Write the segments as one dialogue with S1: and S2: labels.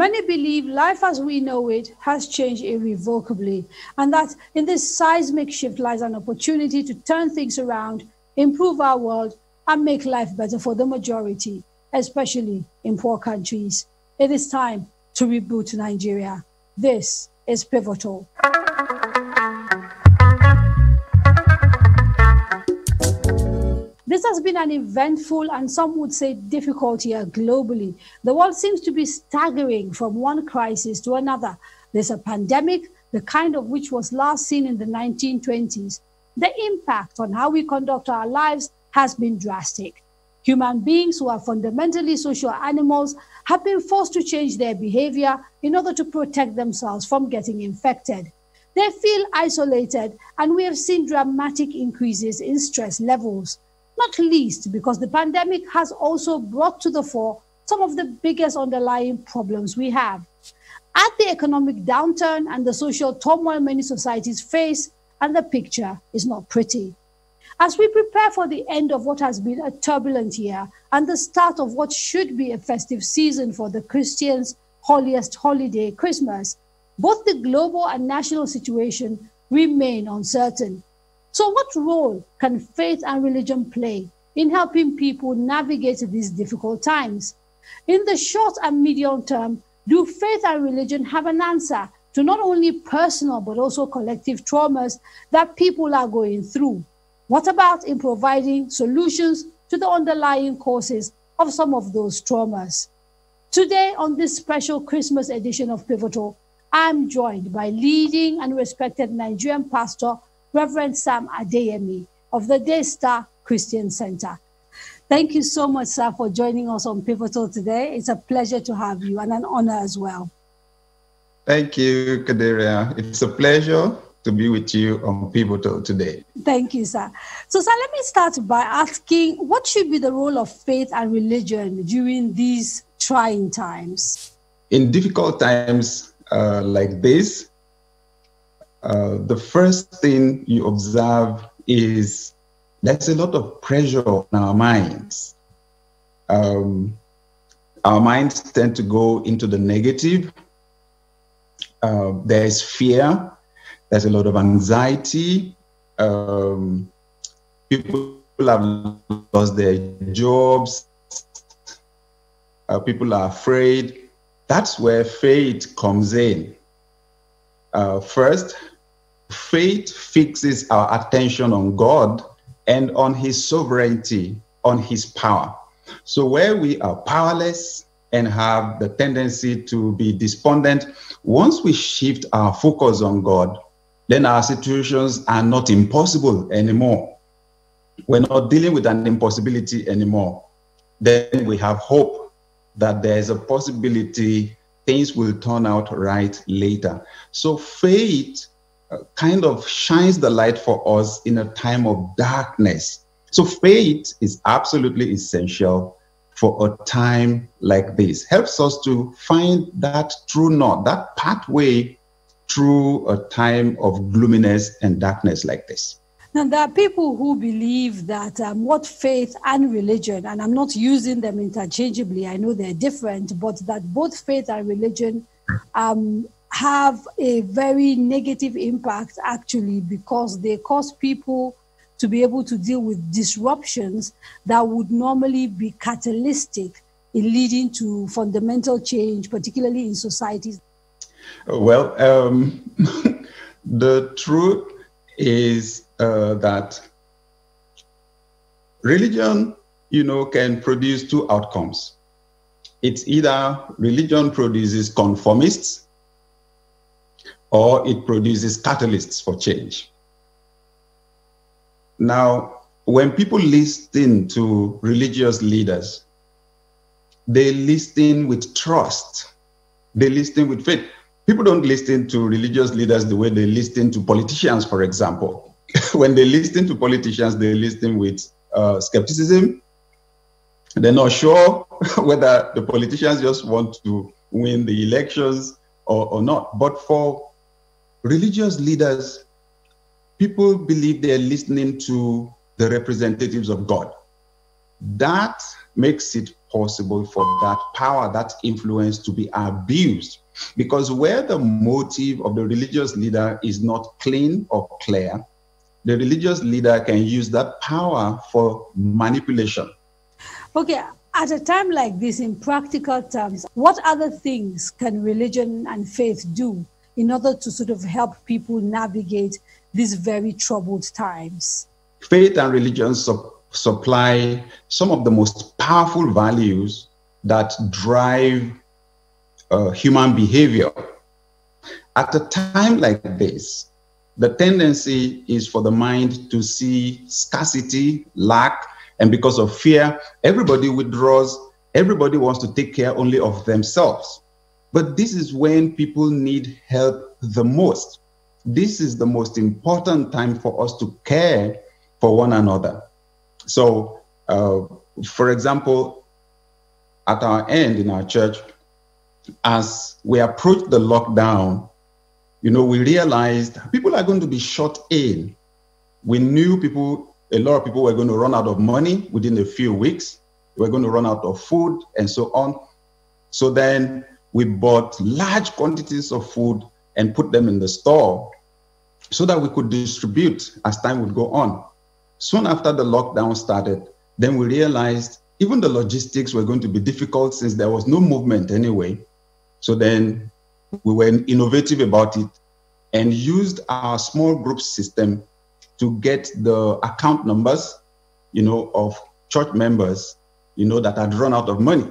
S1: Many believe life as we know it has changed irrevocably, and that in this seismic shift lies an opportunity to turn things around, improve our world, and make life better for the majority, especially in poor countries. It is time to reboot Nigeria. This is Pivotal. This has been an eventful and some would say difficult year globally. The world seems to be staggering from one crisis to another. There's a pandemic, the kind of which was last seen in the 1920s. The impact on how we conduct our lives has been drastic. Human beings who are fundamentally social animals have been forced to change their behavior in order to protect themselves from getting infected. They feel isolated, and we have seen dramatic increases in stress levels. Not least because the pandemic has also brought to the fore some of the biggest underlying problems we have. Add the economic downturn and the social turmoil many societies face, and the picture is not pretty. As we prepare for the end of what has been a turbulent year and the start of what should be a festive season for the Christians' holiest holiday, Christmas, both the global and national situation remain uncertain. So what role can faith and religion play in helping people navigate these difficult times? In the short and medium term, do faith and religion have an answer to not only personal but also collective traumas that people are going through? What about in providing solutions to the underlying causes of some of those traumas? Today, on this special Christmas edition of Pivotal, I'm joined by leading and respected Nigerian pastor, Reverend Sam Adeyemi of the Daystar Christian Center. Thank you so much, sir, for joining us on Pivotal today. It's a pleasure to have you and an honor as well.
S2: Thank you, Kaderia. It's a pleasure to be with you on Pivotal today.
S1: Thank you, sir. So, sir, let me start by asking, what should be the role of faith and religion during these trying times?
S2: In difficult times like this, the first thing you observe is there's a lot of pressure on our minds. Our minds tend to go into the negative. There's fear. There's a lot of anxiety. People have lost their jobs. People are afraid. That's where faith comes in. First, faith fixes our attention on God and on his sovereignty, on his power. So where we are powerless and have the tendency to be despondent, once we shift our focus on God, then our situations are not impossible anymore. We're not dealing with an impossibility anymore. Then we have hope that there's a possibility things will turn out right later. So faith kind of shines the light for us in a time of darkness. So faith is absolutely essential for a time like this. Helps us to find that true north, that pathway through a time of gloominess and darkness like this.
S1: Now, there are people who believe that what faith and religion, and I'm not using them interchangeably, I know they're different, but that both faith and religion have a very negative impact, actually, because they cause people to be able to deal with disruptions that would normally be catalytic in leading to fundamental change, particularly in societies.
S2: Well, the truth is that religion, can produce two outcomes. It's either religion produces conformists or it produces catalysts for change. Now, when people listen to religious leaders, they listen with trust. They listen with faith. People don't listen to religious leaders the way they listen to politicians, for example. When they listen to politicians, they listen with skepticism. They're not sure whether the politicians just want to win the elections or not. But for religious leaders, people believe they're listening to the representatives of God. That makes it possible for that power, that influence to be abused. Because where the motive of the religious leader is not clean or clear, the religious leader can use that power for manipulation.
S1: Okay, at a time like this, in practical terms, what other things can religion and faith do in order to sort of help people navigate these very troubled times?
S2: Faith and religion supply some of the most powerful values that drive human behavior. At a time like this, the tendency is for the mind to see scarcity, lack, and because of fear, everybody withdraws. Everybody wants to take care only of themselves. But this is when people need help the most. This is the most important time for us to care for one another. So, for example, at our end in our church, as we approached the lockdown, we realized people are going to be shut in. We knew a lot of people were going to run out of money within a few weeks. They were going to run out of food and so on. So then we bought large quantities of food and put them in the store so that we could distribute as time would go on. Soon after the lockdown started, then we realized even the logistics were going to be difficult since there was no movement anyway. So then we were innovative about it and used our small group system to get the account numbers, of church members, that had run out of money.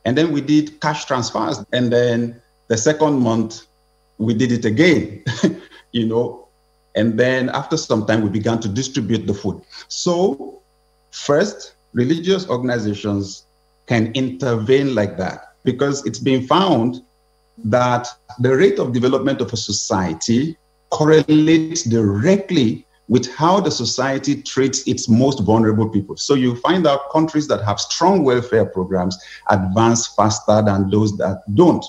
S2: And then we did cash transfers. And then the second month, we did it again, And then after some time, we began to distribute the food. So first, religious organizations can intervene like that because it's been found that the rate of development of a society correlates directly with how the society treats its most vulnerable people. So you find out countries that have strong welfare programs advance faster than those that don't.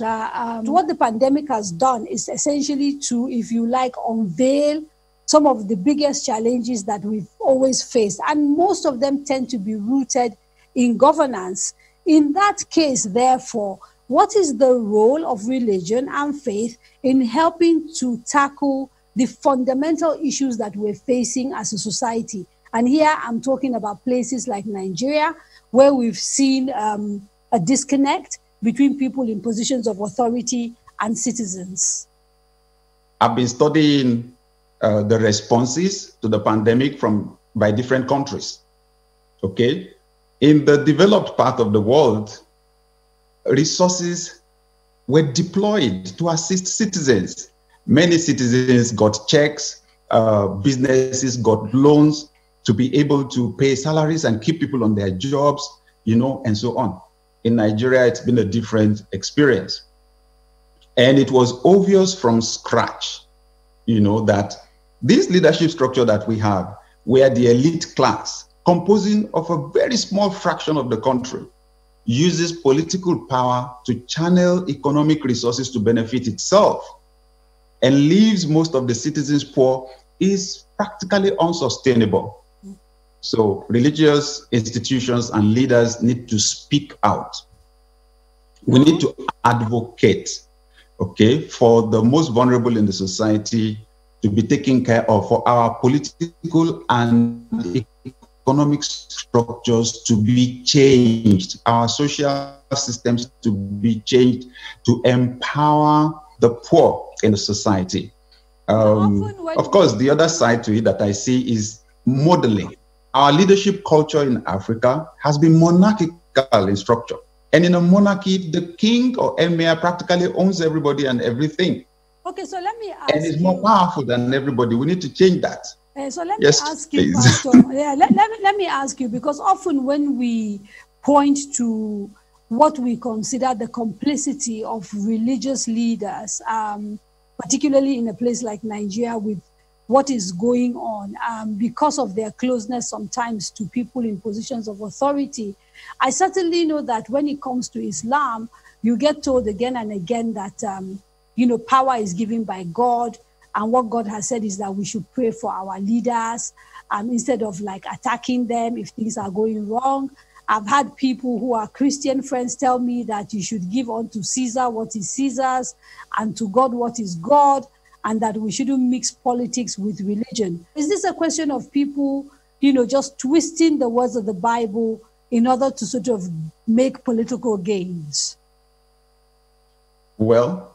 S1: What the pandemic has done is essentially to, if you like, unveil some of the biggest challenges that we've always faced. And most of them tend to be rooted in governance. In that case, therefore, what is the role of religion and faith in helping to tackle the fundamental issues that we're facing as a society? And here I'm talking about places like Nigeria, where we've seen a disconnect between people in positions of authority and citizens.
S2: I've been studying the responses to the pandemic by different countries. Okay, in the developed part of the world, resources were deployed to assist citizens. Many citizens got checks, businesses got loans to be able to pay salaries and keep people on their jobs, and so on. In Nigeria, it's been a different experience. And it was obvious from scratch, that this leadership structure that we have, where the elite class, composing of a very small fraction of the country, uses political power to channel economic resources to benefit itself and leaves most of the citizens poor, is practically unsustainable. So religious institutions and leaders need to speak out. We need to advocate, for the most vulnerable in the society to be taken care of, for our political and economic structures to be changed, our social systems to be changed, to empower the poor in the society. Of course, the other side to it that I see is modeling. Our leadership culture in Africa has been monarchical in structure. And in a monarchy, the king or emir practically owns everybody and everything.
S1: Okay, so let me ask you.
S2: And it's more powerful than everybody. We need to change that.
S1: So let me ask you, Pastor. Let me ask you, because often when we point to what we consider the complicity of religious leaders, particularly in a place like Nigeria with what is going on, because of their closeness sometimes to people in positions of authority, I certainly know that when it comes to Islam, you get told again and again that power is given by God, and what God has said is that we should pray for our leaders instead of attacking them if things are going wrong. I've had people who are Christian friends tell me that you should give unto Caesar what is Caesar's and to God what is God, and that we shouldn't mix politics with religion. Is this a question of people, just twisting the words of the Bible in order to sort of make political gains?
S2: Well,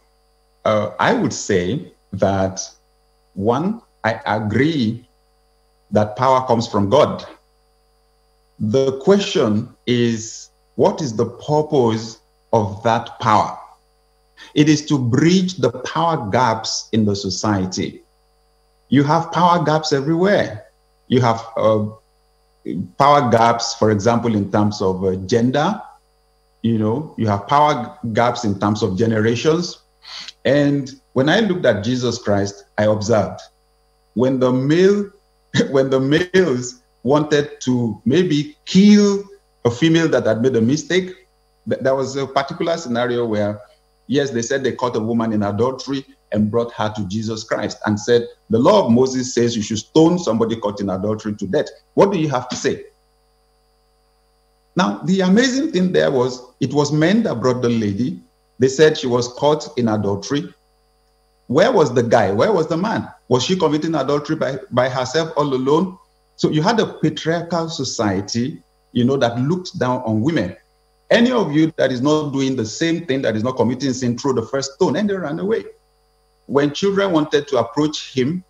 S2: I would say that, one, I agree that power comes from God. The question is, what is the purpose of that power? It is to bridge the power gaps in the society. You have power gaps everywhere. You have power gaps, for example, in terms of gender. You have power gaps in terms of generations. And when I looked at Jesus Christ, I observed when the males wanted to maybe kill a female that had made a mistake, there was a particular scenario where, yes, they said they caught a woman in adultery and brought her to Jesus Christ and said, the law of Moses says you should stone somebody caught in adultery to death. What do you have to say? Now, the amazing thing there was, it was men that brought the lady. They said she was caught in adultery. Where was the guy? Where was the man? Was she committing adultery by herself all alone? So you had a patriarchal society, that looked down on women. Any of you that is not doing the same thing, that is not committing sin, throw the first stone, and they ran away. When children wanted to approach him,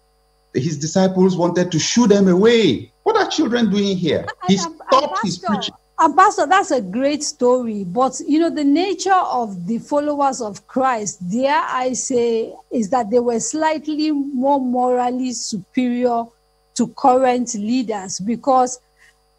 S2: his disciples wanted to shoo them away. What are children doing here? He stopped his preaching.
S1: And Pastor, that's a great story. But, the nature of the followers of Christ, dare I say, is that they were slightly more morally superior to current leaders, because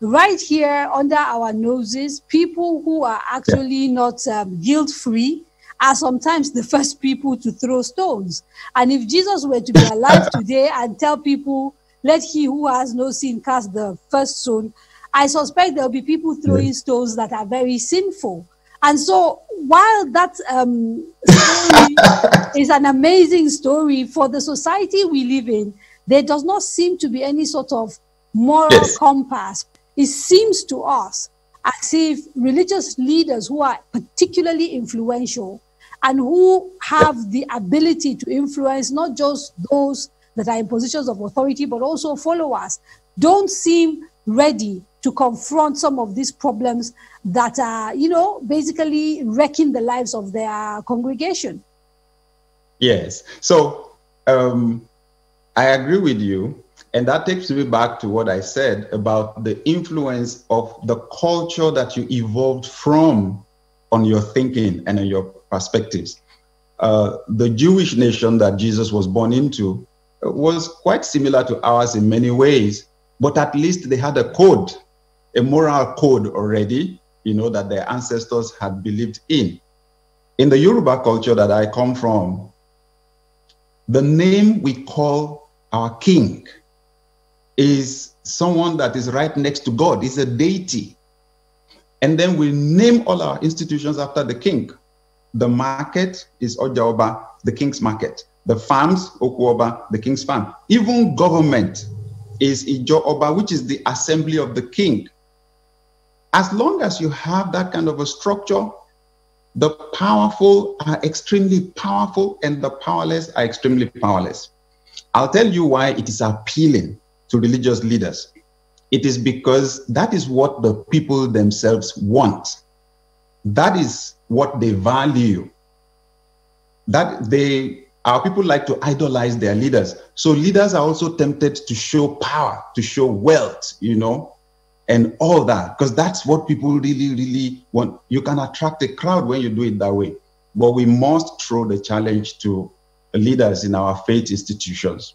S1: right here under our noses, people who are actually not guilt-free are sometimes the first people to throw stones. And if Jesus were to be alive today and tell people, let he who has no sin cast the first stone, I suspect there'll be people throwing stones that are very sinful. And so while that story is an amazing story for the society we live in, there does not seem to be any sort of moral compass. It seems to us as if religious leaders who are particularly influential and who have the ability to influence not just those that are in positions of authority, but also followers, don't seem ready to confront some of these problems that are, basically wrecking the lives of their congregation.
S2: Yes. So I agree with you. And that takes me back to what I said about the influence of the culture that you evolved from on your thinking and on your perspectives. The Jewish nation that Jesus was born into was quite similar to ours in many ways, but at least they had a code, a moral code already, that their ancestors had believed in. In the Yoruba culture that I come from, the name we call our king is someone that is right next to God, is a deity. And then we name all our institutions after the king. The market is Ojaoba, the king's market. The farms, Okuoba, the king's farm. Even government is Ijo-Oba, which is the assembly of the king. As long as you have that kind of a structure, the powerful are extremely powerful and the powerless are extremely powerless. I'll tell you why it is appealing to religious leaders. It is because that is what the people themselves want. That is what they value. Our people like to idolize their leaders. So leaders are also tempted to show power, to show wealth, and all that, because that's what people really, really want. You can attract a crowd when you do it that way. But we must throw the challenge to leaders in our faith institutions.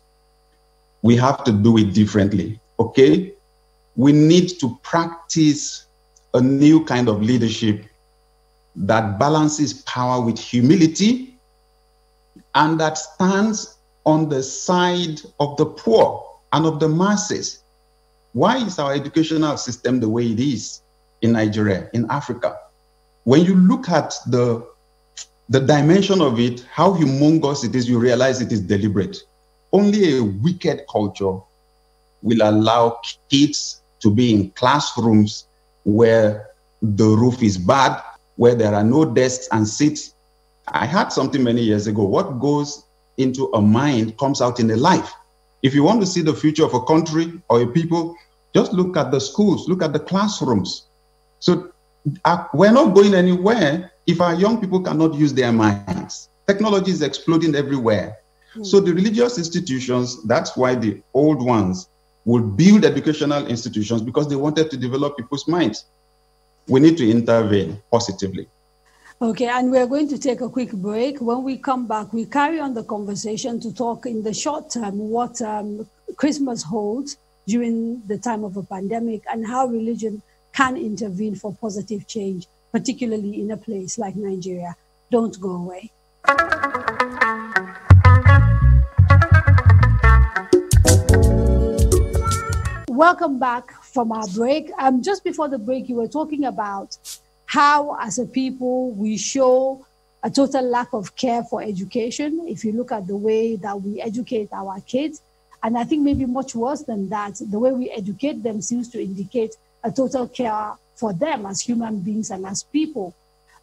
S2: We have to do it differently, okay? We need to practice a new kind of leadership that balances power with humility and that stands on the side of the poor and of the masses. Why is our educational system the way it is in Nigeria, in Africa? When you look at the dimension of it, how humongous it is, you realize it is deliberate. Only a wicked culture will allow kids to be in classrooms where the roof is bad, where there are no desks and seats. I had something many years ago. What goes into a mind comes out in a life. If you want to see the future of a country or a people, just look at the schools, look at the classrooms. So we're not going anywhere if our young people cannot use their minds. Technology is exploding everywhere. So the religious institutions, that's why the old ones would build educational institutions, because they wanted to develop people's minds. We need to intervene positively.
S1: Okay, and we're going to take a quick break. When we come back, we carry on the conversation to talk in the short term what Christmas holds during the time of a pandemic and how religion can intervene for positive change, particularly in a place like Nigeria. Don't go away. Welcome back from our break. Just before the break, you were talking about how, as a people, we show a total lack of care for education. If you look at the way that we educate our kids, and I think maybe much worse than that, the way we educate them seems to indicate a total care for them as human beings and as people.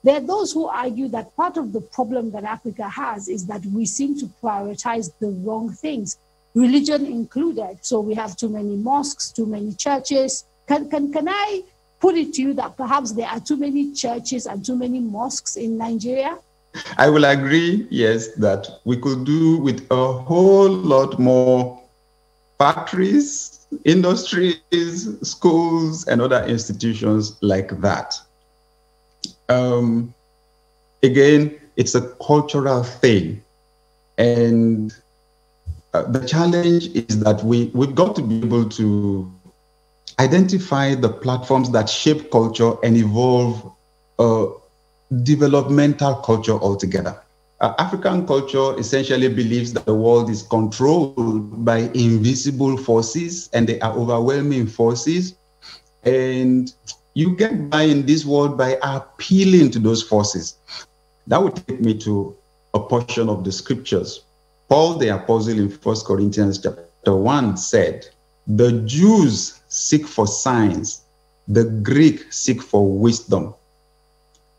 S1: There are those who argue that part of the problem that Africa has is that we seem to prioritize the wrong things, religion included. So we have too many mosques, too many churches. Can I put it to you that perhaps there are too many churches and too many mosques in Nigeria?
S2: I will agree, yes, that we could do with a whole lot more factories, industries, schools, and other institutions like that. Again, it's a cultural thing. And the challenge is that we've got to be able to identify the platforms that shape culture and evolve developmental culture altogether. African culture essentially believes that the world is controlled by invisible forces, and they are overwhelming forces. And you get by in this world by appealing to those forces. That would take me to a portion of the scriptures. Paul the Apostle in 1 Corinthians chapter 1 said, "The Jews seek for signs, the Greek seek for wisdom."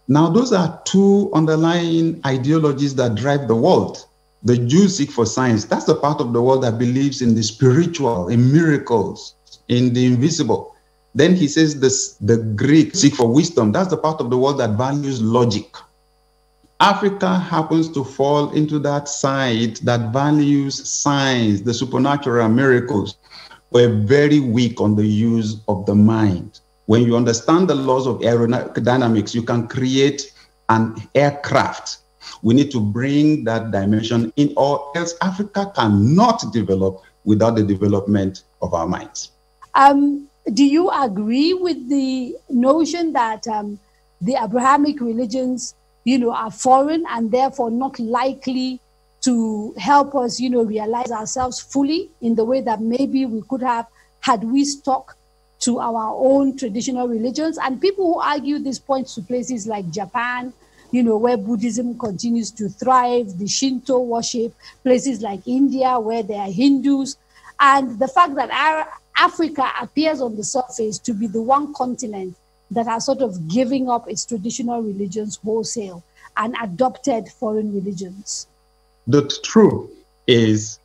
S2: Now, those are two underlying ideologies that drive the world. The Jews seek for signs. That's the part of the world that believes in the spiritual, in miracles, in the invisible. Then he says the Greek seek for wisdom. That's the part of the world that values logic. Africa happens to fall into that side that values signs, the supernatural miracles. We're very weak on the use of the mind. When you understand the laws of aerodynamics, you can create an aircraft. We need to bring that dimension in, or else Africa cannot develop without the development of our minds.
S1: Do you agree with the notion that the Abrahamic religions, are foreign and therefore not likely to help us, realize ourselves fully in the way that maybe we could have had we stuck to our own traditional religions? And people who argue this points to places like Japan, where Buddhism continues to thrive, the Shinto worship, places like India, where there are Hindus, and the fact that Africa appears on the surface to be the one continent that has sort of giving up its traditional religions wholesale and adopted foreign religions.
S2: The truth is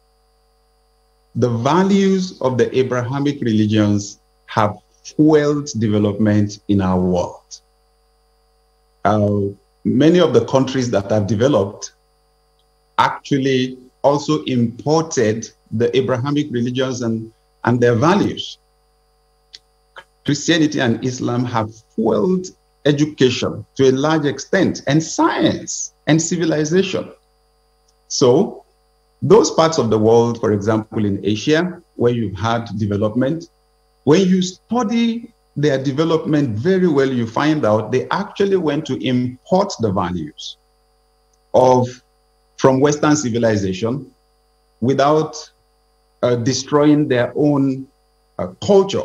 S2: the values of the Abrahamic religions have fueled development in our world. Many of the countries that have developed actually also imported the Abrahamic religions and their values. Christianity and Islam have fueled education to a large extent, and science and civilization. So those parts of the world, for example, in Asia, where you've had development, when you study their development very well, you find out they actually went to import the values from Western civilization without destroying their own culture.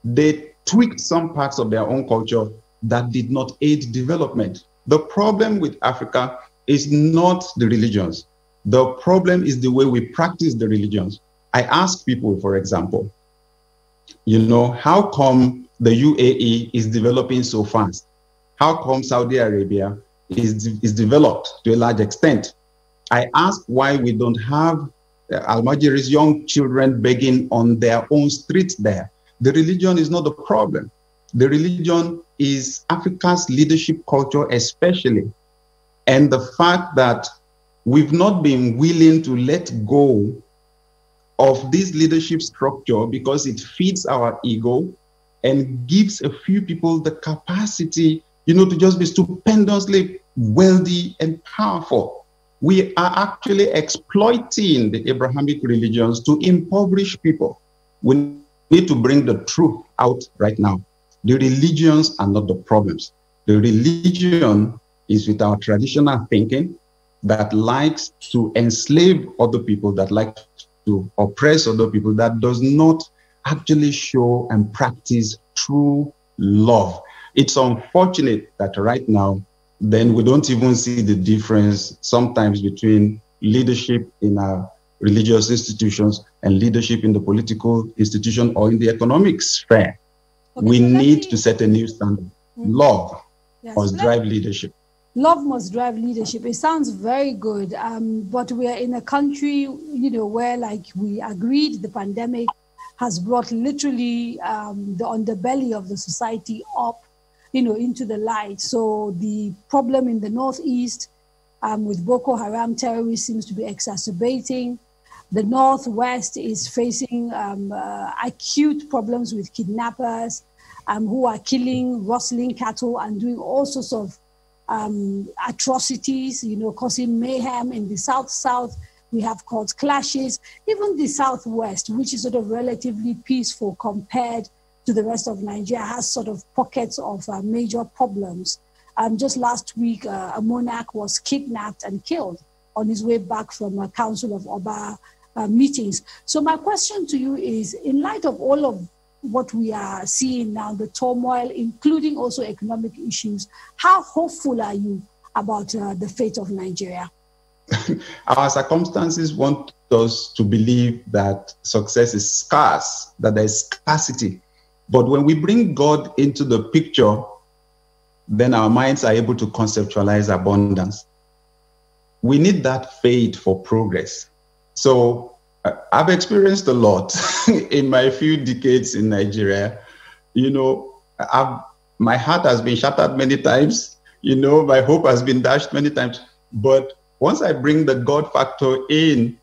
S2: They tweaked some parts of their own culture that did not aid development. The problem with Africa is not the religions. The problem is the way we practice the religions. I ask people, for example, how come the UAE is developing so fast? How come Saudi Arabia is developed to a large extent? I ask why we don't have Almajiri's young children begging on their own streets there. The religion is not the problem. The religion is Africa's leadership culture especially. And the fact that we've not been willing to let go of this leadership structure because it feeds our ego and gives a few people the capacity, to just be stupendously wealthy and powerful. We are actually exploiting the Abrahamic religions to impoverish people. We need to bring the truth out right now. The religions are not the problems. The religion is with our traditional thinking that likes to enslave other people, that likes to oppress other people, that does not actually show and practice true love. It's unfortunate that right now, then we don't even see the difference sometimes between leadership in our religious institutions and leadership in the political institution or in the economic sphere. Okay, we need to set a new standard. Love must drive leadership.
S1: Love must drive leadership. It sounds very good, but we are in a country, where, like we agreed, the pandemic has brought literally the underbelly of the society up, into the light. So the problem in the Northeast with Boko Haram terrorists seems to be exacerbating. The Northwest is facing acute problems with kidnappers who are killing, rustling cattle and doing all sorts of atrocities, causing mayhem. In the South, we have court clashes. Even the Southwest, which is sort of relatively peaceful compared to the rest of Nigeria, has sort of pockets of major problems. Just last week, a monarch was kidnapped and killed on his way back from a Council of Oba meetings. So my question to you is, in light of all of what we are seeing now, the turmoil, including also economic issues, how hopeful are you about the fate of Nigeria?
S2: Our circumstances want us to believe that success is scarce, that there is scarcity. But when we bring God into the picture, then our minds are able to conceptualize abundance. We need that faith for progress. So I've experienced a lot in my few decades in Nigeria. My heart has been shattered many times. My hope has been dashed many times. But once I bring the God factor in,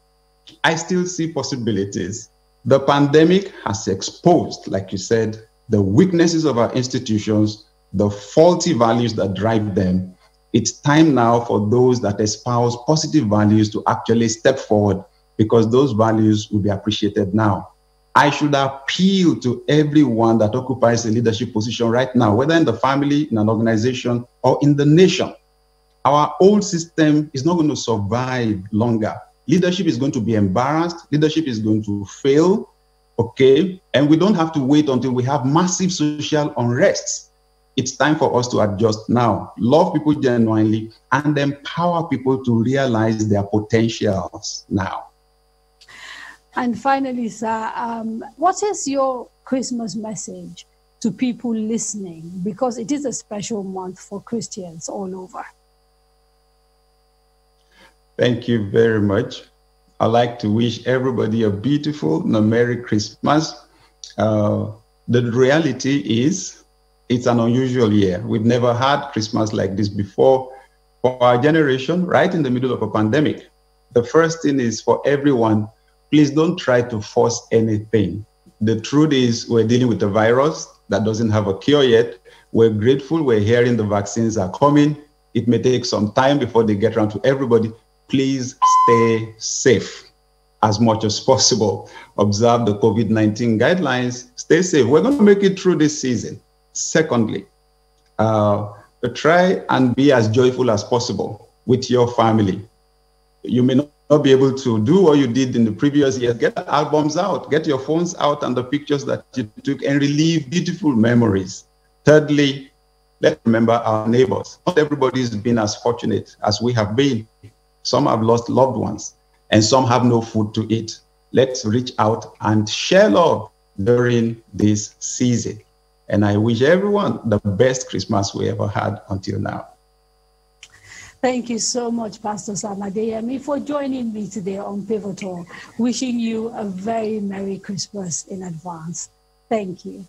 S2: I still see possibilities. The pandemic has exposed, like you said, the weaknesses of our institutions, the faulty values that drive them. It's time now for those that espouse positive values to actually step forward, because those values will be appreciated now. I should appeal to everyone that occupies a leadership position right now, whether in the family, in an organization, or in the nation. Our old system is not going to survive longer. Leadership is going to be embarrassed. Leadership is going to fail, okay? And we don't have to wait until we have massive social unrest. It's time for us to adjust now. Love people genuinely and empower people to realize their potentials now.
S1: And finally, sir, what is your Christmas message to people listening? Because it is a special month for Christians all over.
S2: Thank you very much. I'd like to wish everybody a beautiful and a Merry Christmas. The reality is, it's an unusual year. We've never had Christmas like this before. For our generation, right in the middle of a pandemic, the first thing is for everyone, please don't try to force anything. The truth is, we're dealing with a virus that doesn't have a cure yet. We're grateful. We're hearing the vaccines are coming. It may take some time before they get around to everybody. Please stay safe as much as possible. Observe the COVID-19 guidelines. Stay safe. We're going to make it through this season. Secondly, try and be as joyful as possible with your family. You may not be able to do what you did in the previous years. Get albums out, get your phones out and the pictures that you took, and relive beautiful memories. Thirdly, let's remember our neighbors. Not everybody's been as fortunate as we have been. Some have lost loved ones, and some have no food to eat. Let's reach out and share love during this season. And I wish everyone the best Christmas we ever had until now.
S1: Thank you so much, Pastor Sam Adeyemi, for joining me today on Pivotal. Wishing you a very Merry Christmas in advance. Thank you.